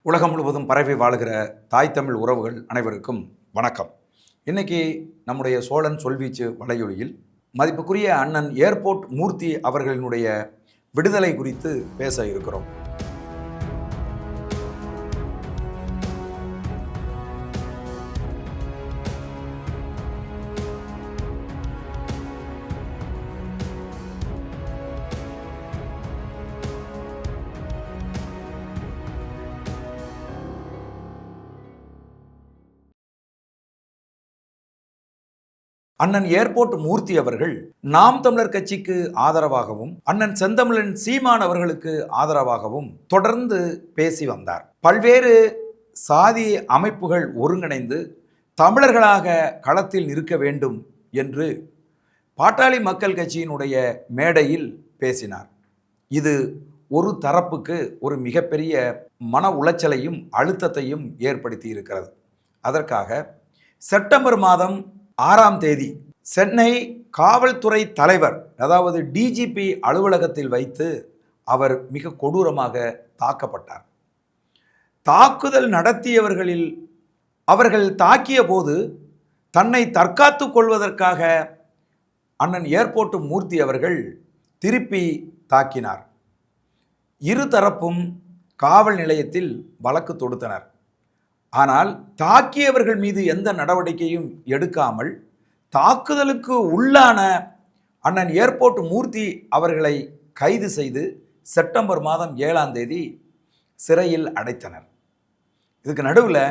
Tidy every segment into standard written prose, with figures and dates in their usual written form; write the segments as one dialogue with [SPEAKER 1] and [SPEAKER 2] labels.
[SPEAKER 1] உலகம் முழுவதும் பரவி வாழுகிற தாய் தமிழ் உறவுகள் அனைவருக்கும் வணக்கம். இன்னைக்கு நம்முடைய சோழன் சொல்வீச்சு வலையொலியில் மதிப்புக்குரிய அண்ணன் ஏர்போர்ட் மூர்த்தி அவர்களினுடைய விடுதலை குறித்து பேச இருக்கிறோம். அண்ணன் ஏர்போர்ட் மூர்த்தி அவர்கள் நாம் தமிழர் கட்சிக்கு ஆதரவாகவும் அண்ணன் செந்தமிழன் சீமான் அவர்களுக்கு ஆதரவாகவும் தொடர்ந்து பேசி வந்தார். பல்வேறு சாதி அமைப்புகள் ஒருங்கிணைந்து தமிழர்களாக களத்தில் நிற்க வேண்டும் என்று பாட்டாளி மக்கள் கட்சியினுடைய மேடையில் பேசினார். இது ஒரு தரப்புக்கு ஒரு மிகப்பெரிய மன உளைச்சலையும் அழுத்தத்தையும் ஏற்படுத்தி இருக்கிறது. அதற்காக செப்டம்பர் மாதம் 6ஆம் தேதி சென்னை காவல்துறை தலைவர், அதாவது டிஜிபி அலுவலகத்தில் வைத்து அவர் மிக கொடூரமாக தாக்கப்பட்டார். தாக்குதல் நடத்தியவர்களில் அவர்கள் தாக்கிய போது தன்னை தற்காத்து கொள்வதற்காக அண்ணன் ஏர்போர்ட் மூர்த்தி அவர்கள் திருப்பி தாக்கினார். இரு தரப்பும் காவல் நிலையத்தில் வழக்கு தொடுத்தனர். ஆனால் தாக்கியவர்கள் மீது எந்த நடவடிக்கையும் எடுக்காமல் தாக்குதலுக்கு உள்ளான அண்ணன் ஏர்போர்ட் மூர்த்தி அவர்களை கைது செய்து செப்டம்பர் மாதம் 7ஆம் தேதி சிறையில் அடைத்தனர். இதுக்கு நடுவில்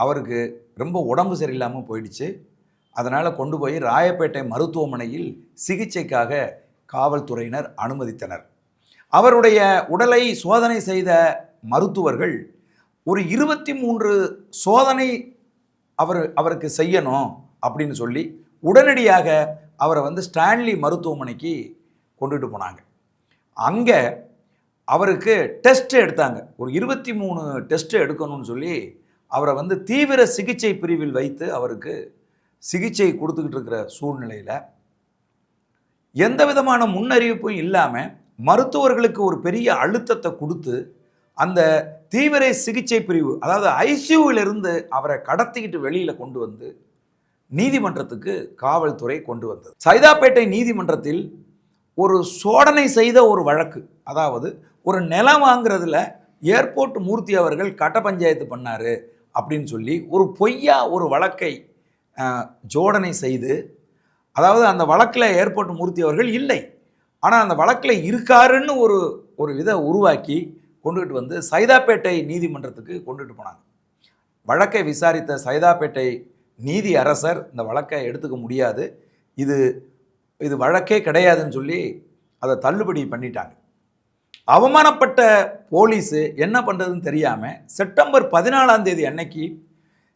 [SPEAKER 1] அவருக்கு ரொம்ப உடம்பு சரியில்லாமல் போயிடுச்சு. அதனால் கொண்டு போய் ராயப்பேட்டை மருத்துவமனையில் சிகிச்சைக்காக காவல்துறையினர் அனுமதித்தனர். அவருடைய உடலை சோதனை செய்த மருத்துவர்கள் ஒரு 23 சோதனை அவருக்கு செய்யணும் அப்படின்னு சொல்லி உடனடியாக அவரை ஸ்டான்லி மருத்துவமனைக்கு கொண்டுட்டு போனாங்க. அங்கே அவருக்கு டெஸ்ட் எடுத்தாங்க. ஒரு 23 டெஸ்ட் எடுக்கணும்னு சொல்லி அவரை தீவிர சிகிச்சை பிரிவில் வைத்து அவருக்கு சிகிச்சை கொடுத்துக்கிட்டு இருக்கிற சூழ்நிலையில் எந்த விதமான முன்னறிவிப்பும் இல்லாமல் மருத்துவர்களுக்கு ஒரு பெரிய அழுத்தத்தை கொடுத்து அந்த தீவிர சிகிச்சை பிரிவு, அதாவது ஐசியூவிலிருந்து அவரை கடத்திக்கிட்டு வெளியில் கொண்டு வந்து நீதிமன்றத்துக்கு காவல்துறை கொண்டு வந்தது. சைதாப்பேட்டை நீதிமன்றத்தில் ஒரு சோதனை செய்த ஒரு வழக்கு, அதாவது ஒரு நிலம் வாங்குறதுல ஏர்போர்ட் மூர்த்தி அவர்கள் கட்ட பஞ்சாயத்து பண்ணார் அப்படின்னு சொல்லி ஒரு பொய்யா ஒரு வழக்கை ஜோடனை செய்து, அதாவது அந்த வழக்கில் ஏர்போர்ட் மூர்த்தி அவர்கள் இல்லை, ஆனால் அந்த வழக்கில் இருக்காருன்னு ஒரு இதை உருவாக்கி கொண்டுகிட்டு சைதாப்பேட்டை நீதிமன்றத்துக்கு கொண்டுட்டு போனாங்க. வழக்கை விசாரித்த சைதாப்பேட்டை நீதி அரசர் இந்த வழக்கை எடுத்துக்க முடியாது, இது வழக்கே கிடையாதுன்னு சொல்லி அதை தள்ளுபடி பண்ணிட்டாங்க. அவமானப்பட்ட போலீஸு என்ன பண்ணுறதுன்னு தெரியாமல் செப்டம்பர் 14ஆம் தேதி அன்னைக்கு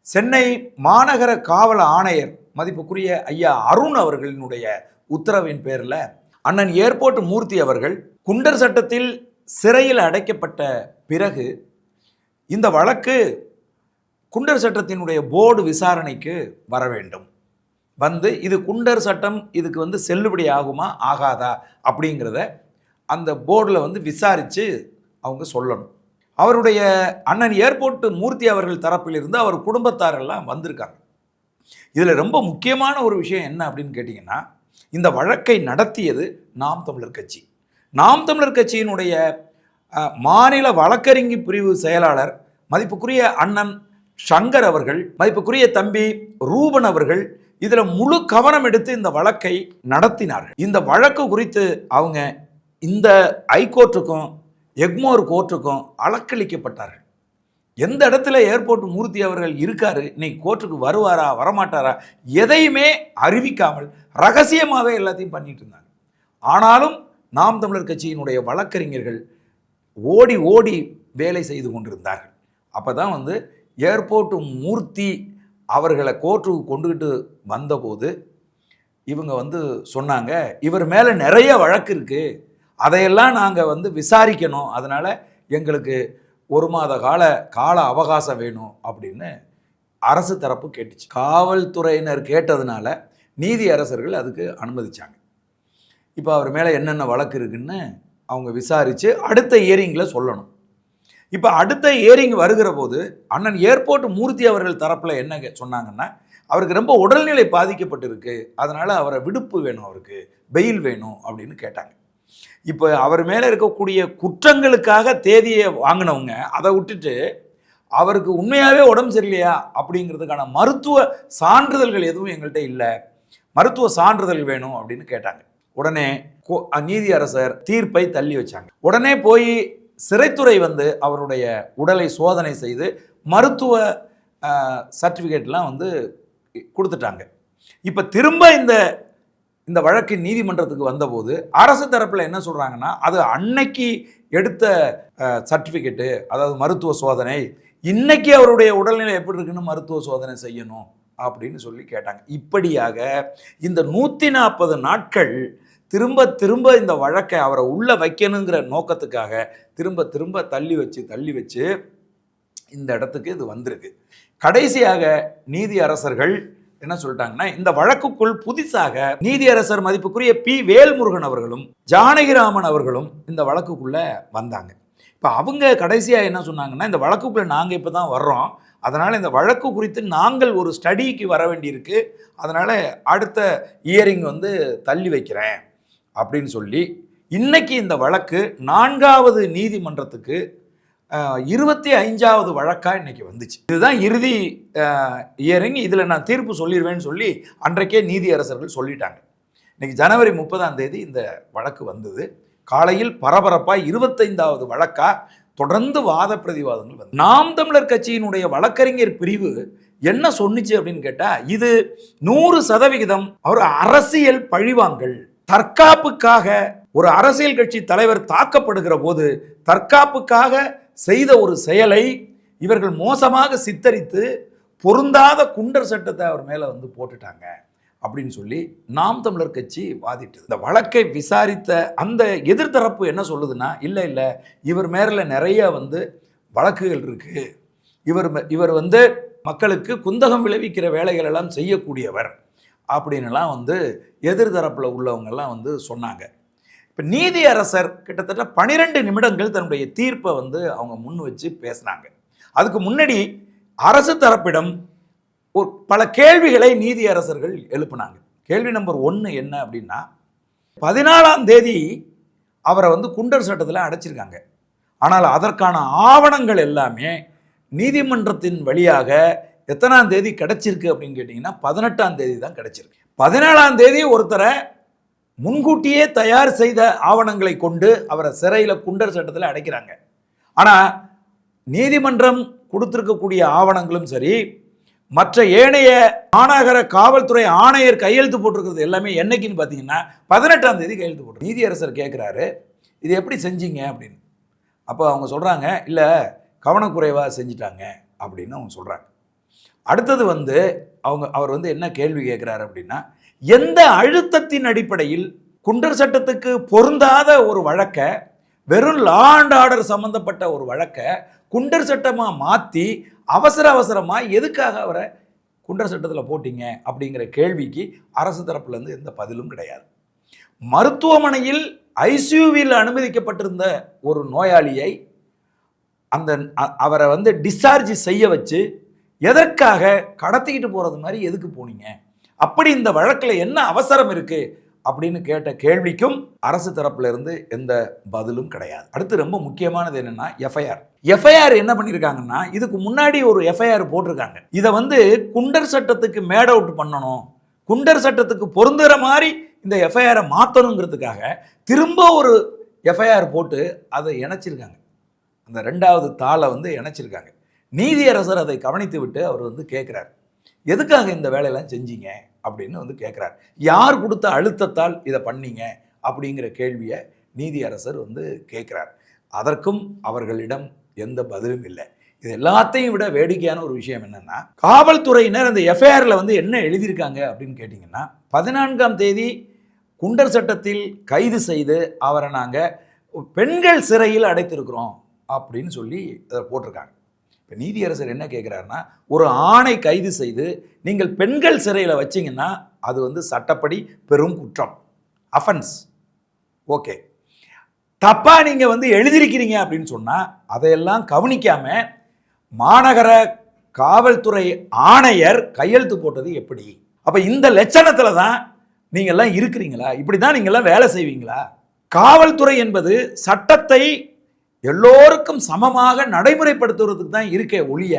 [SPEAKER 1] சென்னை மாநகர காவல் ஆணையர் மதிப்புக்குரிய ஐயா அருண் அவர்களினுடைய உத்தரவின் பேரில் அண்ணன் ஏர்போர்ட் மூர்த்தி அவர்கள் குண்டர் சட்டத்தில் சிறையில் அடைக்கப்பட்ட பிறகு இந்த வழக்கு குண்டர் சட்டத்தினுடைய போர்டு விசாரணைக்கு வர வேண்டும். இது குண்டர் சட்டம் இதுக்கு செல்லுபடி ஆகுமா ஆகாதா அப்படிங்கிறத அந்த போர்டில் விசாரித்து அவங்க சொல்லணும். அவருடைய அண்ணன் ஏர்போர்ட் மூர்த்தி அவர்கள் தரப்பிலிருந்து அவர் குடும்பத்தாரெல்லாம் வந்திருக்காங்க. இதில் ரொம்ப முக்கியமான ஒரு விஷயம் என்ன அப்படின்னு கேட்டிங்கன்னா, இந்த வழக்கை நடத்தியது நாம் தமிழர் கட்சி. நாம் தமிழர் கட்சியினுடைய மாநில வழக்கறிஞர் பிரிவு செயலாளர் மதிப்புக்குரிய அண்ணன் சங்கர் அவர்கள், மதிப்புக்குரிய தம்பி ரூபன் அவர்கள் இதில் முழு கவனம் எடுத்து இந்த வழக்கை நடத்தினார்கள். இந்த வழக்கு குறித்து அவங்க இந்த ஹைகோர்ட்டுக்கும் எக்மோர் கோர்ட்டுக்கும் அலக்களிக்கப்பட்டார்கள். எந்த இடத்துல ஏர்போர்ட் மூர்த்தி அவர்கள் இருக்காரு, இன்னைக்கு கோர்ட்டுக்கு வருவாரா வரமாட்டாரா, எதையுமே அறிவிக்காமல் ரகசியமாகவே எல்லாத்தையும் பண்ணிட்டு இருந்தாங்க. ஆனாலும் நாம் தமிழர் கட்சியினுடைய வழக்கறிஞர்கள் ஓடி ஓடி வேலை செய்து கொண்டிருந்தார்கள். அப்போ தான் ஏர்போர்ட் மூர்த்தி அவர்களை கோர்ட்டுக்கு கொண்டுகிட்டு வந்தபோது இவங்க சொன்னாங்க, இவர் மேலே நிறைய வழக்கு இருக்குது, அதையெல்லாம் நாங்கள் விசாரிக்கணும், அதனால் எங்களுக்கு 1 மாத கால அவகாசம் வேணும் அப்படின்னு அரசு தரப்பு கேட்டுச்சு. காவல்துறையினர் கேட்டதுனால நீதி அரசர்கள் அதுக்கு அனுமதிச்சாங்க. இப்போ அவர் மேலே என்னென்ன வழக்கு இருக்குன்னு அவங்க விசாரித்து அடுத்த ஹியரிங்கில் சொல்லணும். இப்போ அடுத்த ஏரிங் வருகிற போது அண்ணன் ஏர்போர்ட் மூர்த்தி அவர்கள் தரப்பில் என்ன சொன்னாங்கன்னா, அவருக்கு ரொம்ப உடல்நிலை பாதிக்கப்பட்டிருக்கு, அதனால் அவரை விடுப்பு வேணும், அவருக்கு பெயில் வேணும் அப்படின்னு கேட்டாங்க. இப்போ அவர் மேலே இருக்கக்கூடிய குற்றங்களுக்காக தேதியை வாங்கினவங்க அதை விட்டுட்டு அவருக்கு உண்மையாகவே உடம்பு சரியில்லையா அப்படிங்கிறதுக்கான மருத்துவ சான்றிதழ்கள் எதுவும் எங்கள்கிட்ட இல்லை, மருத்துவ சான்றிதழ் வேணும் அப்படின்னு கேட்டாங்க. உடனே நீதியரசர் தீர்ப்பை தள்ளி வச்சாங்க. உடனே போய் சிறைத்துறை வந்து அவருடைய உடலை சோதனை செய்து மருத்துவ சர்டிஃபிகேட்லாம் வந்து கொடுத்துட்டாங்க. இப்போ திரும்ப இந்த வழக்கின் நீதிமன்றத்துக்கு வந்தபோது அரசு தரப்பில் என்ன சொல்கிறாங்கன்னா, அது அன்னைக்கு எடுத்த சர்டிஃபிகேட்டு, அதாவது மருத்துவ சோதனை, இன்னைக்கு அவருடைய உடல்நிலை எப்படி இருக்குன்னு மருத்துவ சோதனை செய்யணும் அப்படின்னு சொல்லி கேட்டாங்க. இப்படியாக இந்த 140 நாட்கள் திரும்ப திரும்ப இந்த வழக்கை அவரை உள்ள வைக்கணுங்கிற நோக்கத்துக்காக திரும்ப திரும்ப தள்ளி வச்சு இந்த இடத்துக்கு இது வந்திருக்கு. கடைசியாக நீதி அரசர்கள் என்ன சொல்லிட்டாங்கன்னா, இந்த வழக்குக்குள் புதிசாக நீதியரசர் மதிப்புக்குரிய பி வேல்முருகன் அவர்களும் ஜானகிராமன் அவர்களும் இந்த வழக்குக்குள்ள வந்தாங்க. இப்போ அவங்க கடைசியாக என்ன சொன்னாங்கன்னா, இந்த வழக்குக்குள்ள நாங்கள் இப்போ தான் வர்றோம், அதனால் இந்த வழக்கு குறித்து நாங்கள் ஒரு ஸ்டடிக்கு வர வேண்டியிருக்கு, அதனால் அடுத்த இயரிங் வந்து தள்ளி வைக்கிறேன் அப்படின்னு சொல்லி இன்னைக்கு இந்த வழக்கு 4வது நீதிமன்றத்துக்கு 25வது வழக்காக இன்னைக்கு வந்துச்சு. இதுதான் இறுதி இயரிங், இதில் நான் தீர்ப்பு சொல்லிடுவேன்னு சொல்லி அன்றைக்கே நீதியரசர்கள் சொல்லிட்டாங்க. இன்னைக்கு ஜனவரி 30ஆம் தேதி இந்த வழக்கு வந்தது. காலையில் பரபரப்பாக 25வது வழக்கா தொடர்ந்து வாத பிரதிவாதங்கள் வந்து நாம் தமிழர் கட்சியினுடைய வழக்கறிஞர் பிரிவு என்ன சொன்னிச்சு அப்படின்னு கேட்டால், இது 100% ஒரு அரசியல் பழிவாங்கல், தற்காப்புக்காக ஒரு அரசியல் கட்சி தலைவர் தாக்கப்படுகிற போது தற்காப்புக்காக செய்த ஒரு செயலை இவர்கள் மோசமாக சித்தரித்து பொருந்தாத குண்டர் சட்டத்தை அவர் மேலே வந்து போட்டுட்டாங்க அப்படின்னு சொல்லி நாம் தமிழர் கட்சி வாதிட்டது. இந்த வழக்கை விசாரித்த அந்த எதிர்த்தரப்பு என்ன சொல்லுதுன்னா, இல்லை இவர் மேலே நிறைய வந்து வழக்குகள் இருக்கு, இவர் வந்து மக்களுக்கு குந்தகம் விளைவிக்கிற வேலைகள் எல்லாம் செய்யக்கூடியவர் அப்படின்னுலாம் வந்து எதிர்த்தரப்பில் உள்ளவங்கெல்லாம் வந்து சொன்னாங்க. இப்போ நீதியரசர் கிட்டத்தட்ட 12 நிமிடங்கள் தன்னுடைய தீர்ப்பை வந்து அவங்க முன் வச்சு பேசினாங்க. அதுக்கு முன்னாடி அரசு தரப்பிடம் பல கேள்விகளை நீதியரசர்கள் எழுப்பினாங்க. கேள்வி நம்பர் 1 என்ன அப்படின்னா, 14ஆம் தேதி அவரை வந்து குண்டர் சட்டத்தில் அடைச்சிருக்காங்க, ஆனால் அதற்கான ஆவணங்கள் எல்லாமே நீதிமன்றத்தின் வழியாக எத்தனாம் தேதி கிடைச்சிருக்கு அப்படின்னு கேட்டிங்கன்னா 18ஆம் தேதி தான் கிடைச்சிருக்கு. 17ஆம் தேதி ஒருத்தரை முன்கூட்டியே தயார் செய்த ஆவணங்களை கொண்டு அவரை சிறையில் குண்டர் சட்டத்தில் அடைக்கிறாங்க. ஆனால் நீதிமன்றம் கொடுத்திருக்கக்கூடிய ஆவணங்களும் சரி, மற்ற ஏனைய மாநகர காவல்துறை ஆணையர் கையெழுத்து போட்டிருக்கிறது எல்லாமே என்னைக்குன்னு பார்த்தீங்கன்னா 18ஆம் தேதி கையெழுத்து போட்டு. நீதியரசர் கேட்குறாரு, இது எப்படி செஞ்சீங்க அப்படின்னு. அப்போ அவங்க சொல்கிறாங்க, இல்லை கவனக்குறைவாக செஞ்சிட்டாங்க அப்படின்னு அவங்க சொல்கிறாங்க. அடுத்தது வந்து அவர் வந்து என்ன கேள்வி கேட்குறாரு அப்படின்னா, எந்த அழுத்தத்தின் அடிப்படையில் குண்டர் சட்டத்துக்கு பொருந்தாத ஒரு வழக்கை, வெறும் லா அண்ட் ஆர்டர் சம்பந்தப்பட்ட ஒரு வழக்கை குண்டர் சட்டமாக மாற்றி அவசரமாக எதுக்காக அவரை குண்டர் சட்டத்தில் போட்டீங்க அப்படிங்கிற கேள்விக்கு அரசு தரப்புலேருந்து எந்த பதிலும் கிடையாது. மருத்துவமனையில் ஐசியூவில் அனுமதிக்கப்பட்டிருந்த ஒரு நோயாளியை அவரை வந்து டிஸ்சார்ஜ் செய்ய வச்சு எதற்காக கடத்திக்கிட்டு போகிறது மாதிரி எதுக்கு போனீங்க, அப்படி இந்த வழக்கில் என்ன அவசரம் இருக்குது அப்படின்னு கேட்ட கேள்விக்கும் அரசு தரப்புல இருந்து எந்த பதிலும் கிடையாது. அடுத்து ரொம்ப முக்கியமானது என்னன்னா, எஃப்ஐஆர் என்ன பண்ணியிருக்காங்கன்னா, இதுக்கு முன்னாடி ஒரு எஃப்ஐஆர் போட்டிருக்காங்க. இதை வந்து குண்டர் சட்டத்துக்கு மேட் அவுட் பண்ணணும், குண்டர் சட்டத்துக்கு பொருந்துகிற மாதிரி இந்த எஃப்ஐஆரை மாற்றணுங்கிறதுக்காக திரும்ப ஒரு எஃப்ஐஆர் போட்டு அதை இணைச்சிருக்காங்க. அந்த 2வது தாளை வந்து இணைச்சிருக்காங்க. நீதியரசர் அதை கவனித்து விட்டு அவர் வந்து கேட்குறார், எதுக்காக இந்த வேலையெல்லாம் செஞ்சீங்க அப்படின்னு வந்து கேட்குறார். யார் கொடுத்த அழுத்தத்தால் இதை பண்ணீங்க அப்படிங்கிற கேள்வியை நீதியரசர் வந்து கேட்குறார். அதற்கும் அவர்களிடம் எந்த பதிலும் இல்லை. இது எல்லாத்தையும் விட வேடிக்கையான ஒரு விஷயம் என்னென்னா, காவல்துறையினர் அந்த எஃப்ஐஆரில் வந்து என்ன எழுதியிருக்காங்க அப்படின்னு கேட்டிங்கன்னா, 14ஆம் தேதி குண்டர் சட்டத்தில் கைது செய்து அவரை நாங்கள் பெண்கள் சிறையில் அடைத்திருக்கிறோம் அப்படின்னு சொல்லி அதை போட்டிருக்காங்க. இப்போ நீதியரசர் என்ன கேட்குறாருன்னா, ஒரு ஆணை கைது செய்து நீங்கள் பெண்கள் சிறையில் வச்சிங்கன்னா அது வந்து சட்டப்படி பெரும் குற்றம், அஃபென்ஸ். ஓகே, தப்பா நீங்க வந்து எழுதியிருக்கிறீங்க அப்படின்னு சொன்னா அதையெல்லாம் கவனிக்காம மாநகர காவல்துறை ஆணையர் கையெழுத்து போட்டது எப்படி? அப்ப இந்த லட்சணத்துல தான் நீங்க எல்லாம் இருக்கிறீங்களா? இப்படிதான் நீங்க எல்லாம் வேலை செய்வீங்களா? காவல்துறை என்பது சட்டத்தை எல்லோருக்கும் சமமாக நடைமுறைப்படுத்துவதற்கு தான் இருக்கே ஒழிய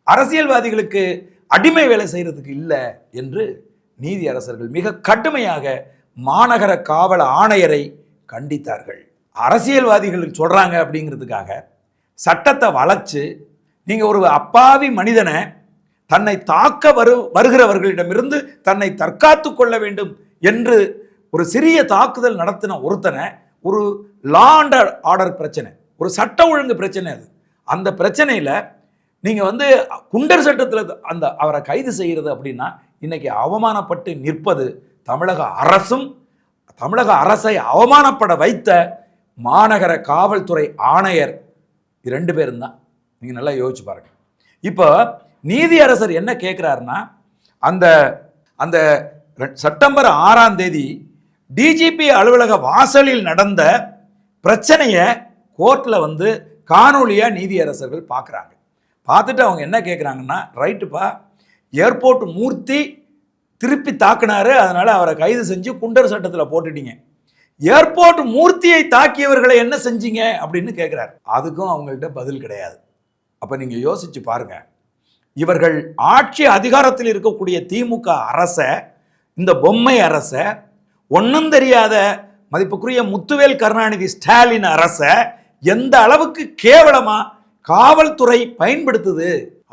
[SPEAKER 1] அரசியல்வாதிகளுக்கு அடிமை வேலை செய்யறதுக்கு இல்லை என்று நீதியரசர்கள் மிக கடுமையாக மாநகர காவல் ஆணையரை கண்டித்தார்கள். அரசியல்வாதிகள் சொல்றாங்க அப்படிங்கிறதுக்காக சட்டத்தை வளைச்சு நீங்க ஒரு அப்பாவி மனிதனை தன்னை தாக்க வருகிறவர்களிடமிருந்து தன்னை தற்காத்து கொள்ள வேண்டும் என்று ஒரு சிறிய தாக்குதல் நடத்தின ஒருத்தனை ஒரு லா அண்ட் ஆர்டர் பிரச்சனை, ஒரு சட்ட ஒழுங்கு பிரச்சனை, அது அந்த பிரச்சனையில நீங்க வந்து குண்டர் சட்டத்தில் அந்த அவரை கைது செய்கிறது அப்படின்னா இன்னைக்கு அவமானப்பட்டு நிற்பது தமிழக அரசும் தமிழக அரசை அவமானப்பட வைத்த மாநகர காவல்துறை ஆணையர் 2 பேரும் தான். நீங்க நல்லா யோசிச்சு பாருங்க. இப்போ நீதியரசர் என்ன கேட்கிறாருன்னா, அந்த அந்த செப்டம்பர் 6ஆம் தேதி டிஜிபி அலுவலக வாசலில் நடந்த பிரச்சனையை கோர்ட்ல வந்து காணொலியா நீதியரசர்கள் பார்க்குறாங்க. பார்த்துட்டு அவங்க என்ன கேட்குறாங்கன்னா, ரைட்டுப்பா, ஏர்போர்ட் மூர்த்தி திருப்பி தாக்குனாரு, அதனால அவரை கைது செஞ்சு குண்டர் சட்டத்தில் போட்டுட்டீங்க. ஏர்போர்ட் மூர்த்தியை தாக்கியவர்களை என்ன செஞ்சீங்க அப்படின்னு கேட்குறாரு. அதுக்கும் அவங்கள்ட்ட பதில் கிடையாது. அப்போ நீங்கள் யோசிச்சு பாருங்க, இவர்கள் ஆட்சி அதிகாரத்தில் இருக்கக்கூடிய திமுக அரசை, இந்த பொம்மை அரசை, ஒன்றும் தெரியாத மதிப்புக்குரிய முத்துவேல் கருணாநிதி ஸ்டாலின் அரசை எந்த அளவுக்கு கேவலமா காவல்துறை பயன்படுத்துது,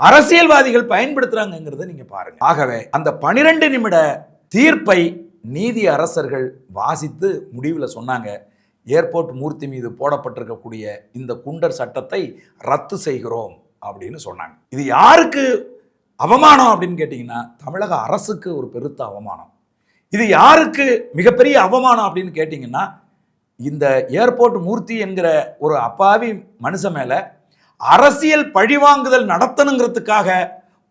[SPEAKER 1] அரசியல்வாதிகள் பயன்படுத்துறாங்கிறத நீங்க பாருங்க. ஆகவே அந்த 12 நிமிட தீர்ப்பை நீதி அரசர்கள் வாசித்து முடிவில் சொன்னாங்க, ஏர்போர்ட் மூர்த்தி மீது போடப்பட்டிருக்கக்கூடிய இந்த குண்டர் சட்டத்தை ரத்து செய்கிறோம் அப்படின்னு சொன்னாங்க. இது யாருக்கு அவமானம் அப்படின்னு கேட்டீங்கன்னா, தமிழக அரசுக்கு ஒரு பெருத்த அவமானம். இது யாருக்கு மிகப்பெரிய அவமானம் அப்படின்னு கேட்டீங்கன்னா, இந்த ஏர்போர்ட் மூர்த்தி என்கிற ஒரு அப்பாவி மனுஷன் மேல அரசியல் பழிவாங்குதல் நடத்தணுங்கிறதுக்காக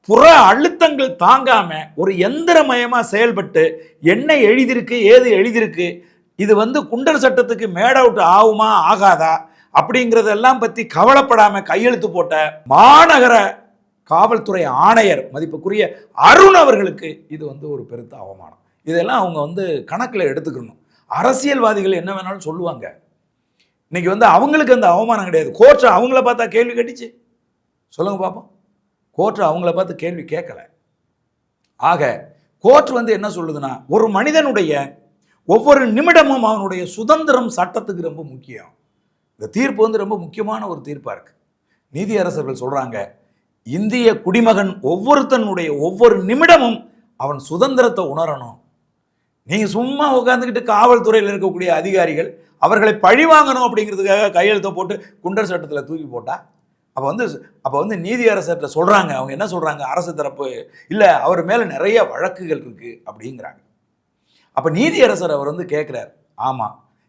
[SPEAKER 1] புற அழுத்தங்கள் தாங்காம ஒரு எந்திரமயமா செயல்பட்டு என்ன எழுதியிருக்கு, ஏது எழுதியிருக்கு, இது வந்து குண்டர் சட்டத்துக்கு மேட் அவுட் ஆகுமா ஆகாதா அப்படிங்கிறதெல்லாம் பத்தி கவலைப்படாம கையெழுத்து போட்ட மாநகர காவல்துறை ஆணையர் மதிப்புக்குரிய அருண் அவர்களுக்கு இது வந்து ஒரு பெருத்த அவமானம். இதெல்லாம் அவங்க வந்து கணக்கில் எடுத்துக்கணும். அரசியல்வாதிகள் என்ன வேணாலும் சொல்லுவாங்க. இன்னைக்கு வந்து அவங்களுக்கு அந்த அவமானம் கிடையாது. கோர்ட் அவங்கள பார்த்தா கேள்வி கேட்டுச்சு, சொல்லுங்க பார்ப்போம். கோர்ட் அவங்கள பார்த்து கேள்வி கேட்கல. ஆக கோர்ட் வந்து என்ன சொல்லுதுன்னா, ஒரு மனிதனுடைய ஒவ்வொரு நிமிடமும் அவனுடைய சுதந்திரம் சட்டத்துக்கு ரொம்ப முக்கியம். இந்த தீர்ப்பு வந்து ரொம்ப முக்கியமான ஒரு தீர்ப்பா இருக்கு. நீதியரசர்கள் சொல்றாங்க, இந்திய குடிமகன் ஒவ்வொருத்தனுடைய ஒவ்வொரு நிமிடமும் அவன் சுதந்திரத்தை உணரணும். நீங்க சும்மா உட்காந்துக்கிட்டு காவல்துறையில் இருக்கக்கூடிய அதிகாரிகள் அவர்களை பழிவாங்கணும் அப்படிங்கிறதுக்காக கையெழுத்தை போட்டு குண்டர் சட்டத்தில் தூக்கி போட்டா அப்போ வந்து நீதியரசர்கிட்ட சொல்றாங்க, அவங்க என்ன சொல்றாங்க, அரசு தரப்பு இல்லை, அவர் மேல நிறைய வழக்குகள் இருக்கு அப்படிங்கிறாங்க. அப்ப நீதியரசர் அவர் வந்து கேட்கிறார், ஆமா,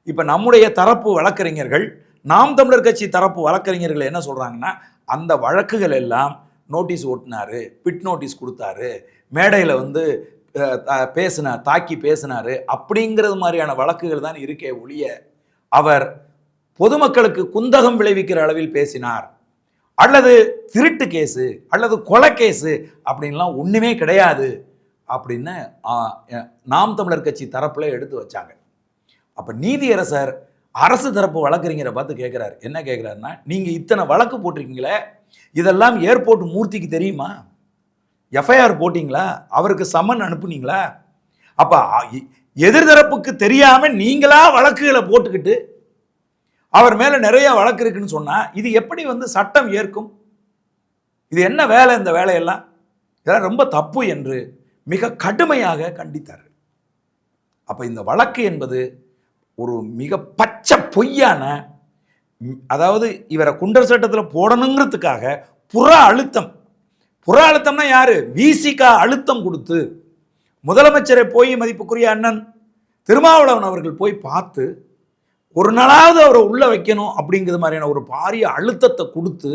[SPEAKER 1] இப்ப நம்முடைய தரப்பு வழக்கறிஞர்கள், நாம் தமிழர் கட்சி தரப்பு வழக்கறிஞர்கள் என்ன சொல்றாங்கன்னா, அந்த வழக்குகள் எல்லாம் நோட்டீஸ் ஓட்டினாரு, பிட் நோட்டீஸ் கொடுத்தாரு, மேடையில் வந்து தாக்கி பேசினாரு அப்படிங்கிறது மாதிரியான வழக்குகள் தான் இருக்கே ஒழிய அவர் பொதுமக்களுக்கு குந்தகம் விளைவிக்கிற அளவில் பேசினார் அல்லது திருட்டு கேஸு அல்லது கொலை கேஸு அப்படின்லாம் ஒண்ணுமே கிடையாது அப்படின்னு நாம் தமிழர் கட்சி தரப்புல எடுத்து வச்சாங்க. அப்ப நீதியரசர் அரசு தரப்பு வழக்கறிஞரை பார்த்து கேட்கிறார், என்ன கேட்கிறாருன்னா, நீங்க இத்தனை வழக்கு போட்டிருக்கீங்களே, இதெல்லாம் ஏர்போர்ட் மூர்த்திக்கு தெரியுமா? எஃப்ஐஆர் போட்டிங்களா? அவருக்கு சம்மன் அனுப்புனீங்களா? அப்ப எதிர்தரப்புக்கு தெரியாம நீங்களா வழக்குகளை போட்டுக்கிட்டு அவர் மேல நிறைய வழக்கு இருக்குன்னு சொன்னா இது எப்படி வந்து சட்டம் ஏற்கும்? இது என்ன வேலை? இந்த வேலையெல்லாம் இதெல்லாம் ரொம்ப தப்பு என்று மிக கடுமையாக கண்டித்தார். அப்ப இந்த வழக்கு என்பது ஒரு மிக பச்சை பொய்யான, அதாவது இவரை குண்டர் சட்டத்தில் போடணுங்கிறதுக்காக புற அழுத்தம்னா யாரு? விசிகா அழுத்தம் கொடுத்து முதலமைச்சரை போய் மதிப்புக்குரிய அண்ணன் திருமாவளவன் அவர்கள் போய் பார்த்து ஒரு நாளாவது அவரை உள்ள வைக்கணும் அப்படிங்கிறது மாதிரியான ஒரு பாரிய அழுத்தத்தை கொடுத்து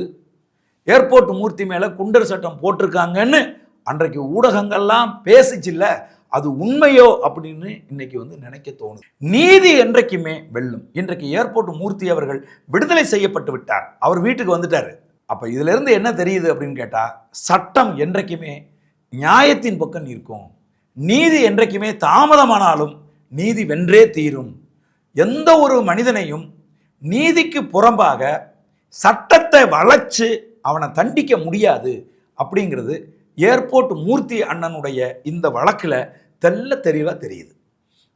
[SPEAKER 1] ஏர்போர்ட் மூர்த்தி மேல குண்டர் சட்டம் போட்டிருக்காங்கன்னு அன்றைக்கு ஊடகங்கள்லாம் பேசிச்சு இல்ல, அது உண்மையோ அப்படின்னு இன்னைக்கு நினைக்க தோணுது. நீதி என்றைக்குமே வெல்லும். இன்றைக்கு ஏர்போர்ட் மூர்த்தி அவர்கள் விடுதலை செய்யப்பட்டு விட்டார், அவர் வீட்டுக்கு வந்துட்டாரு. அப்ப இதுல இருந்து என்ன தெரியுது அப்படின்னு கேட்டா, சட்டம் என்றைக்குமே நியாயத்தின் பக்கம் நிற்கும். நீதி என்றைக்குமே தாமதமானாலும் நீதி வென்றே தீரும். எந்த ஒரு மனிதனையும் நீதிக்கு புறம்பாக சட்டத்தை வளைச்சு அவனை தண்டிக்க முடியாது அப்படிங்கிறது ஏர்போர்ட் மூர்த்தி அண்ணனுடைய இந்த வழக்கில் தெல்ல தெளிவாக தெரியுது.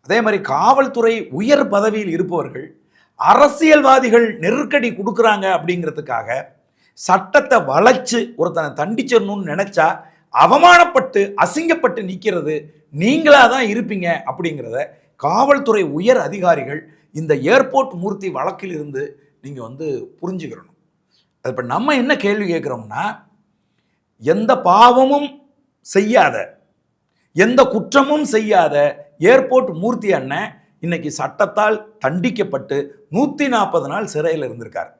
[SPEAKER 1] அதே மாதிரி காவல்துறை உயர் பதவியில் இருப்பவர்கள் அரசியல்வாதிகள் நெருக்கடி கொடுக்குறாங்க அப்படிங்கிறதுக்காக சட்டத்தை வளைச்சு ஒருத்தனை தண்டிச்சிடணும்னு நினைச்சா அவமானப்பட்டு அசிங்கப்பட்டு நிற்கிறது நீங்களா தான் இருப்பீங்க அப்படிங்கிறத காவல்துறை உயர் அதிகாரிகள் இந்த ஏர்போர்ட் மூர்த்தி வழக்கில் இருந்து நீங்கள் புரிஞ்சுக்கிறணும். அது இப்போ நம்ம என்ன கேள்வி கேட்குறோம்னா, எந்த பாவமும் செய்யாத, எந்த குற்றமும் செய்யாத ஏர்போர்ட் மூர்த்தி அண்ணன் இன்னைக்கு சட்டத்தால் தண்டிக்கப்பட்டு 140 நாள் சிறையில் இருந்திருக்கார்.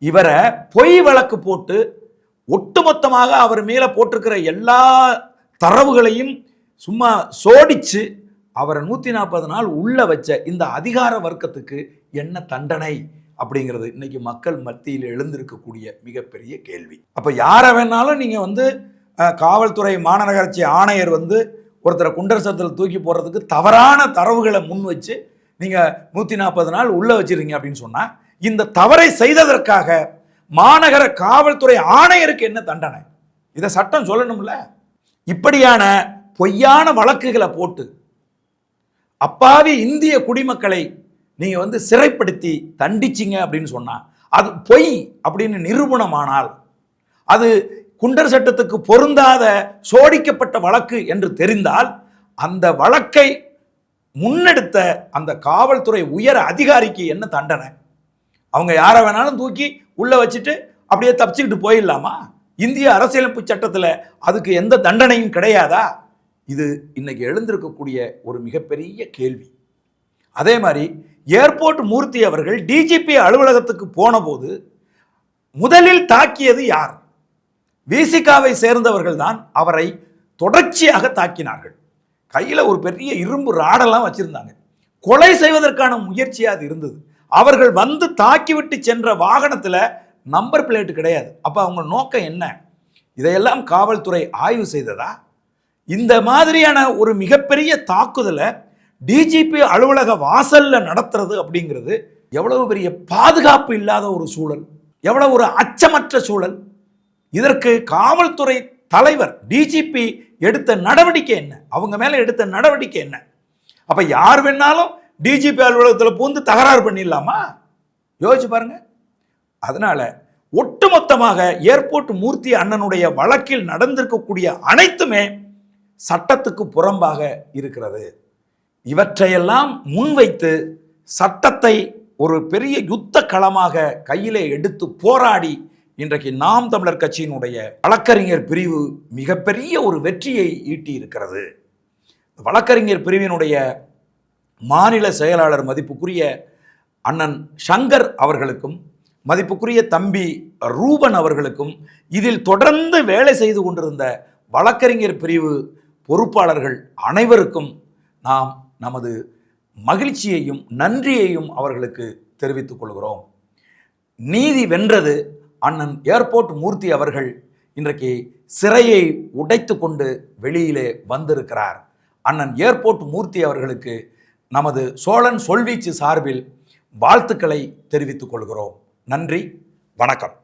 [SPEAKER 1] இவரை பொய் வழக்கு போட்டு ஒட்டுமொத்தமாக அவர் மேலே போட்டிருக்கிற எல்லா தரவுகளையும் சும்மா சோடிச்சு அவரை 140 நாள் உள்ள வச்ச இந்த அதிகார வர்க்கத்துக்கு என்ன தண்டனை அப்படிங்கிறது இன்னைக்கு மக்கள் மத்தியில் எழுந்திருக்கக்கூடிய மிகப்பெரிய கேள்வி. அப்போ யாரை வேணாலும் நீங்கள் காவல்துறை மாநகராட்சி ஆணையர் ஒருத்தரை குண்டர் சட்டத்தில் தூக்கி போடுறதுக்கு தவறான தரவுகளை முன் வச்சு நீங்கள் 140 நாள் உள்ள வச்சிருக்கீங்க அப்படின்னு சொன்னால், இந்த தவறை செய்ததற்காக மாநகர காவல்துறை ஆணையருக்கு என்ன தண்டனை? இதை சட்டம் சொல்லணும்ல. இப்படியான பொய்யான வழக்குகளை போட்டு அப்பாவி இந்திய குடிமக்களை நீங்க சிறைப்படுத்தி தண்டிச்சிங்க அப்படின்னு சொன்னா அது பொய் அப்படின்னு நிரூபணமானால், அது குண்டர் சட்டத்துக்கு பொருந்தாத சோடிக்கப்பட்ட வழக்கு என்று தெரிந்தால், அந்த வழக்கை முன்னெடுத்த அந்த காவல்துறை உயர் அதிகாரிக்கு என்ன தண்டனை? அவங்க யாரை வேணாலும் தூக்கி உள்ள வச்சுட்டு அப்படியே தப்பிச்சுக்கிட்டு போயிடலாமா? இந்திய அரசியலமைப்பு சட்டத்தில் அதுக்கு எந்த தண்டனையும் கிடையாதா? இது இன்னைக்கு எழுந்திருக்கக்கூடிய ஒரு மிகப்பெரிய கேள்வி. அதே மாதிரி ஏர்போர்ட் மூர்த்தி அவர்கள் டிஜிபி அலுவலகத்துக்கு போன போது முதலில் தாக்கியது யார்? விசிகாவை சேர்ந்தவர்கள் தான் அவரை தொடர்ச்சியாக தாக்கினார்கள். கையில் ஒரு பெரிய இரும்பு ராடெல்லாம் வச்சிருந்தாங்க. கொலை செய்வதற்கான முயற்சியாக அது இருந்தது. அவர்கள் தாக்கிவிட்டு சென்ற வாகனத்தில் நம்பர் பிளேட் கிடையாது. அப்போ அவங்க நோக்கம் என்ன? இதையெல்லாம் காவல்துறை ஆய்வு செய்ததா? இந்த மாதிரியான ஒரு மிகப்பெரிய தாக்குதலை டிஜிபி அலுவலக வாசல்ல நடத்துறது அப்படிங்கிறது எவ்வளவு பெரிய பாதுகாப்பு இல்லாத ஒரு சூழல், எவ்வளவு ஒரு அச்சமற்ற சூழல். இதற்கு காவல்துறை தலைவர் டிஜிபி எடுத்த நடவடிக்கை என்ன? அவங்க மேல எடுத்த நடவடிக்கை என்ன? அப்ப யார் வேணாலும் டிஜிபி அலுவலகத்தில் பூந்து தகராறு பண்ணிடலாமா? யோசிச்சு பாருங்க. அதனால ஒட்டுமொத்தமாக ஏர்போர்ட் மூர்த்தி அண்ணனுடைய வழக்கில் நடந்திருக்கக்கூடிய அனைத்துமே சட்டத்துக்கு புறம்பாக இருக்கிறது. இவற்றையெல்லாம் முன்வைத்து சட்டத்தை ஒரு பெரிய யுத்த களமாக கையிலே எடுத்து போராடி இன்றைக்கு நாம் தமிழர் கட்சியினுடைய வழக்கறிஞர் பிரிவு மிகப்பெரிய ஒரு வெற்றியை ஈட்டி இருக்கிறது. வழக்கறிஞர் பிரிவினுடைய மாநில செயலாளர் மதிப்புக்குரிய அண்ணன் சங்கர் அவர்களுக்கும் மதிப்புக்குரிய தம்பி ரூபன் அவர்களுக்கும் இதில் தொடர்ந்து வேலை செய்து கொண்டிருந்த வழக்கறிஞர் பிரிவு பொறுப்பாளர்கள் அனைவருக்கும் நாம் நமது மகிழ்ச்சியையும் நன்றியையும் அவர்களுக்கு தெரிவித்துக் கொள்கிறோம். நீதி வென்றது. அண்ணன் ஏர்போர்ட் மூர்த்தி அவர்கள் இன்றைக்கு சிறையை உடைத்து கொண்டு வெளியிலே வந்திருக்கிறார். அண்ணன் ஏர்போர்ட் மூர்த்தி அவர்களுக்கு நமது சோழன் சொல்வீச்சு சார்பில் வாழ்த்துக்களை தெரிவித்துக் கொள்கிறோம். நன்றி, வணக்கம்.